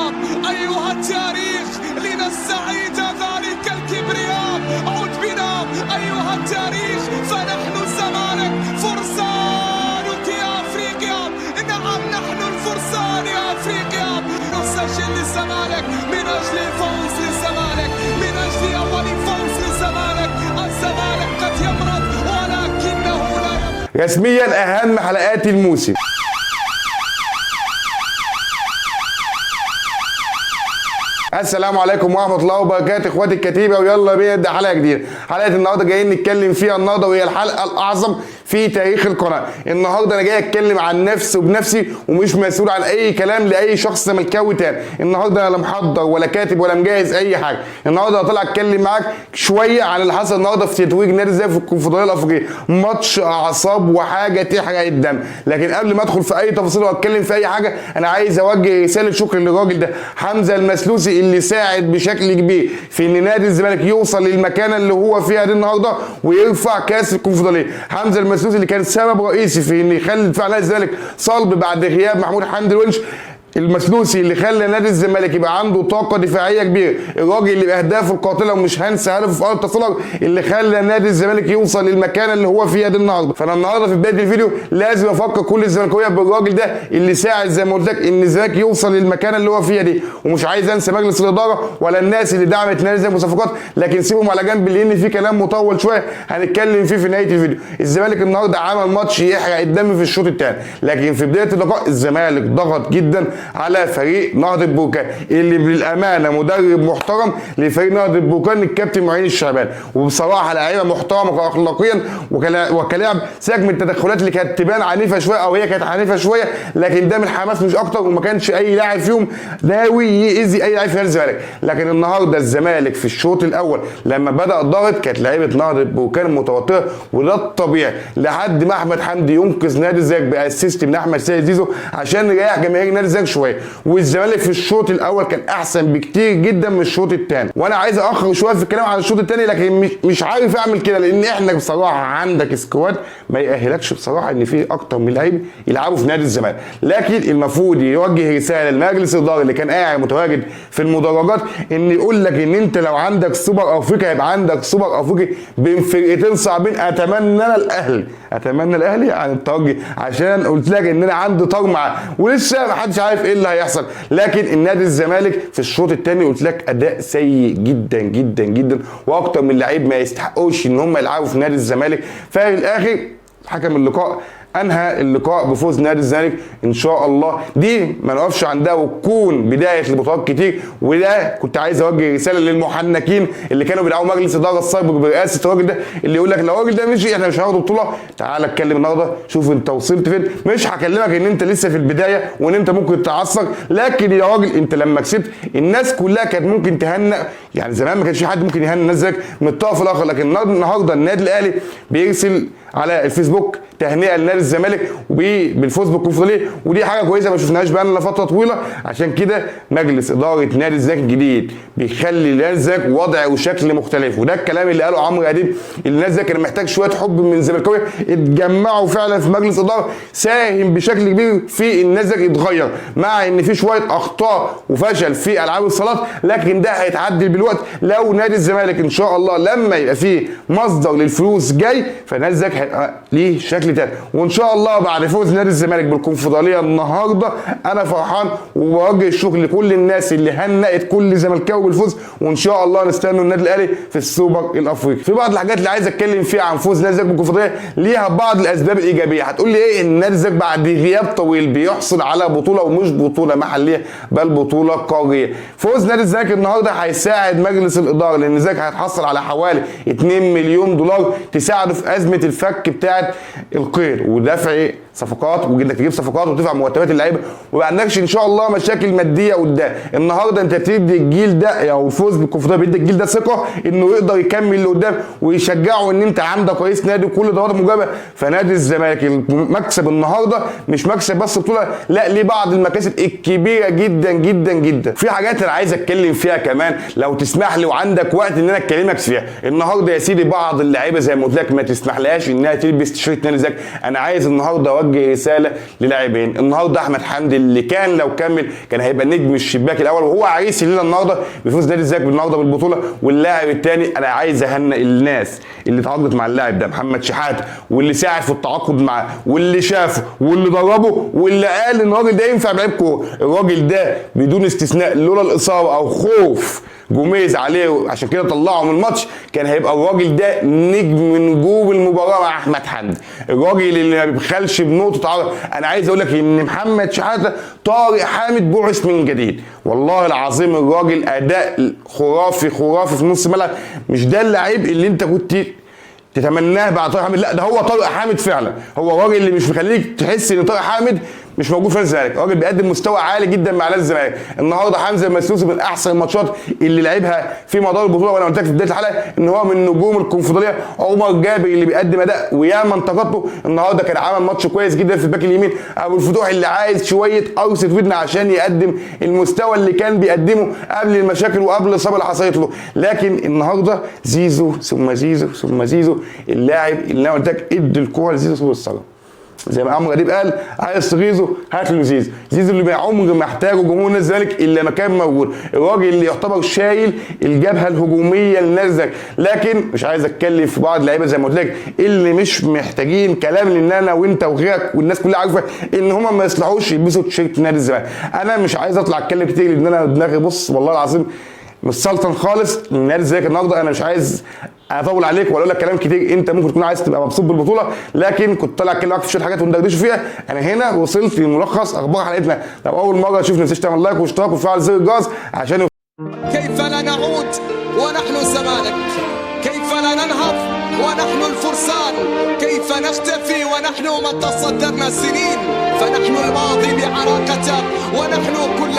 الكرام، أيها التاريخ لنستعيد ذلك الكبرياء. عد بنا أيها التاريخ، فنحن الزمالك فرسانك يا أفريقيا. نعم نحن الفرسان يا أفريقيا. نسجل للزمالك من أجل الفوز للزمالك، من أجل أول فوز للزمالك. الزمالك قد يمرض ولكنه لا يمرض. رسميا أهم حلقات الموسم. السلام عليكم ورحمه الله وبركاته اخواتي الكتيبه، ويلا بينا نبدا حلقه جديده. حلقه النهارده جايين نتكلم فيها النهارده، وهي الحلقه الاعظم في تاريخ القناه. النهارده انا جاي اتكلم عن نفسي وبنفسي، ومش مسؤول عن اي كلام لاي شخص زملكاوي تاني. النهارده انا لا محضر ولا كاتب ولا مجهز اي حاجه. النهارده هطلع اتكلم معاك شويه عن اللي حصل النهارده في تتويج نادي الزمالك في الكونفدراليه الافريقيه. ماتش اعصاب وحاجه تحرق الدم. لكن قبل ما ادخل في اي تفاصيل واتكلم في اي حاجه، انا عايز اوجه رساله شكر للراجل ده، حمزه المسلوسي، اللي ساعد بشكل كبير في ان نادي الزمالك يوصل للمكانه اللي هو فيها دي النهارده ويرفع كاس الكونفدراليه. حمزه المسلوسي اللي كان سبب رئيسي في ان يخلي دفاع نادي الزمالك صلب بعد غياب محمود حمدي الونش. المسلوسي اللي خلى نادي الزمالك يبقى عنده طاقه دفاعيه كبيره، الراجل اللي باهدافه القاتله ومش هنسى هدفه في ارض سولر اللي خلى نادي الزمالك يوصل للمكانه اللي هو فيها دي النهارده. فانا النهارده في بدايه الفيديو لازم افكر كل الزملكاويه بالراجل ده اللي ساعد زي ما قلت لك ان الزمالك يوصل للمكانه اللي هو فيها دي. ومش عايز انسى مجلس الاداره ولا الناس اللي دعمت نادي الزمالك وصفقات، لكن سيبهم على جنب لان في كلام مطول شويه هنتكلم فيه في نهايه الفيديو. الزمالك النهارده عمل ماتش يحرق الدم في الشوط الثاني، لكن في بدايه اللقاء الزمالك ضغط جدا على فريق نهضة بركان اللي بالامانه مدرب محترم لفريق نهضة بركان الكابتن معين الشعبان. وبصراحه لعيبه محترمه اخلاقيا وكلاعب، سيبك من التدخلات اللي كانت تبان عنيفه شويه او هي كانت عنيفه شويه، لكن ده من الحماس مش اكتر. وما كانش اي لاعب فيهم ناوي يأذي اي لاعب في نادي الزمالك. لكن النهارده الزمالك في الشوط الاول لما بدا الضغط كانت لعيبه نهضة بركان متوتره، وده الطبيعي لحد ما احمد حمدي ينقذ نادي الزمالك باسيست من احمد سيد زيزو عشان يريح جماهير نادي الزمالك شويه. والزمالك في الشوط الاول كان احسن بكتير جدا من الشوط الثاني. وانا عايز اخر شويه في الكلام عن الشوط الثاني، لكن مش عارف اعمل كده لان احنا بصراحه عندك سكواد ما يأهلكش بصراحه ان في اكتر من لعيب يلعبوا في نادي الزمالك. لكن المفروض يوجه رساله لمجلس الاداره اللي كان قاعد متواجد في المدرجات ان يقول لك ان انت لو عندك سوبر افريقيا يبقى عندك سوبر افريقي بين فرقتين صعبين. اتمنى الاهلي عن الترجي، عشان قلت لك ان انا عندي طار معاه ولسه ما حدش عارف ايه اللي هيحصل. لكن النادي الزمالك في الشوط الثاني قلت لك اداء سيء جدا جدا جدا، واكتر من لعيب ما يستحقوش ان هم يلعبوا في نادي الزمالك. ففي الاخر حكم اللقاء انهى اللقاء بفوز نادي الزمالك ان شاء الله. دي ما نقفش عندها وتكون بدايه لبطولات كتير. وده كنت عايز اوجه رساله للمحنكين اللي كانوا بيدعوا مجلس اداره السابق برئاسه الراجل ده، اللي يقول لك لو الراجل ده مشي احنا مش هناخد بطوله. تعال اتكلم النهارده شوف انت وصلت فين. مش هكلمك ان انت لسه في البدايه وان انت ممكن تعثر، لكن يا راجل انت لما كسبت الناس كلها كانت ممكن تهنأ. يعني زمان ما كانش في حد ممكن يهنئ الناس من الطرف الاخر، لكن النهارده النادي الاهلي بيرسل على الفيسبوك تهنئه لنادي الزمالك بالفوز بالكونفدراليه، ودي حاجه كويسه ما شفناهاش بقى لنا فتره طويله. عشان كده مجلس اداره نادي الزمالك الجديد بيخلي نادي الزمالك وضع وشكل مختلف. وده الكلام اللي قاله عمرو اديب، اللي نادي الزمالك كان محتاج شويه حب من الزملكاويه اتجمعوا فعلا في مجلس اداره ساهم بشكل كبير في ان نادي الزمالك يتغير، مع ان في شويه اخطاء وفشل في العاب الصالات، لكن ده هيتعدل بالوقت لو نادي الزمالك ان شاء الله لما يبقى فيه مصدر للفلوس جاي، فنادي الزمالك هيبقى ليه شكل تاني. وان شاء الله بعد فوز نادي الزمالك بالكونفدراليه النهارده انا فرحان، وبوجه الشكر لكل الناس اللي هنأت كل زملكاوي بالفوز. وان شاء الله نستنوا النادي الاهلي في السوبر الافريقي. في بعض الحاجات اللي عايز اتكلم فيها عن فوز نادي الزمالك بالكونفدراليه ليها بعض الاسباب الايجابيه. هتقول لي ايه؟ ان نادي الزمالك بعد غياب طويل بيحصل على بطوله، ومش بطوله محليه بل بطوله قاريه. فوز نادي الزمالك النهارده هيساعد مجلس الاداره، لان الزمالك هيتحصل على حوالي 2 مليون دولار تساعده في ازمه الفك بتاعه القيد ودفع صفقات، وانك تجيب صفقات وتدفع مرتبات اللعيبه، وما عندكش ان شاء الله مشاكل ماديه قدام. النهارده انت بتدي الجيل ده او الفوز بالكونفدراليه بيدي الجيل ده ثقه انه يقدر يكمل لقدام، ويشجعه ان انت عندك رئيس نادي وكل دوات مجابه. فنادي الزمالك المكسب النهارده مش مكسب بس بطوله، لا ليه بعض المكاسب الكبيره جدا جدا جدا. في حاجات انا عايز اتكلم فيها كمان لو تسمح لي وعندك وقت ان انا اكلمك فيها. النهارده يا سيدي بعض اللعيبه زي ما قلت لك ما تسمحلهاش انها تلبس تيشيرت نادي الزمالك. انا عايز النهارده اوجه رساله للاعبين. النهارده احمد حمدي اللي كان لو كمل كان هيبقى نجم الشباك الاول، وهو عريس الليله النهارده بيفوز نادي الزمالك النهارده بالبطوله. واللاعب الثاني انا عايز اهنئ الناس اللي تعاقدت مع اللاعب ده محمد شحاته، واللي ساعد في التعاقد معاه، واللي شافه، واللي دربه، واللي قال ان الراجل ده ينفع بلعيب كوره. الراجل ده بدون استثناء لولا الاصابه او خوف جوميز عليه عشان كده طلعه من الماتش كان هيبقى الراجل ده نجم من نجوم المباراه مع احمد حمدي. الراجل اللي ما بيبخلش بنقطه عرض. انا عايز اقول لك ان محمد شحاته طارق حامد بعث من جديد، والله العظيم الراجل اداء خرافي خرافي في نص الملعب. مش ده اللعيب اللي انت كنت تتمناه بعد طارق حامد، لا ده هو طارق حامد فعلا. هو الراجل اللي مش مخليك تحس ان طارق حامد مش موجود في الزمالك، الراجل بيقدم مستوى عالي جدا مع نادي الزمالك. النهارده حمزه مسلوسي من احسن الماتشات اللي لعبها في مدار البطوله، وانا قلت لك في بدايه الحلقه ان هو من نجوم الكونفدراليه. عمر جابر اللي بيقدم اداء وياما انتقدته، النهارده كان عمل ماتش كويس جدا في الباك اليمين. ابو الفتوح اللي عايز شويه قرصه ودن عشان يقدم المستوى اللي كان بيقدمه قبل المشاكل وقبل الاصابه اللي حصلت له. لكن النهارده زيزو ثم زيزو ثم زيزو، اللاعب اللي انا قلت لك ادي الكوره لزيزو فوق الصلاه. زي ما عمرو اديب قال عايز تغيظه هات له زيزو. زيزو اللي عمر ما احتاجه جمهور نادي الزمالك الا ما كان موجود، الراجل اللي يعتبر شايل الجبهه الهجوميه لنادي الزمالك. لكن مش عايز اتكلم في بعض اللعيبه زي ما قلت لك اللي مش محتاجين كلام، لان انا وانت وغيرك والناس كلها عارفه ان هم ما يصلحوش يلبسوا تيشيرت نادي الزمالك. انا مش عايز اطلع اتكلم كتير لان انا دماغي بص والله العظيم مش سلطن خالص نادي الزمالك النهارده. انا مش عايز اطول عليك واقول لك كلام كتير، انت ممكن تكون عايز تبقى مبسوط بالبطوله، لكن كنت طالع اتكلم معاك في شويه حاجات وندردشوا فيها. انا هنا وصلت لملخص اخبار حلقتنا. لو اول مره تشوفني ما تنساش تعمل لايك واشتراك وتفعل زر الجرس عشان كيف لا نعود ونحن الزمالك؟ كيف لا ننهض ونحن الفرسان؟ كيف نختفي ونحن من تصدرنا سنين؟ فنحن الماضي بعراقته ونحن كل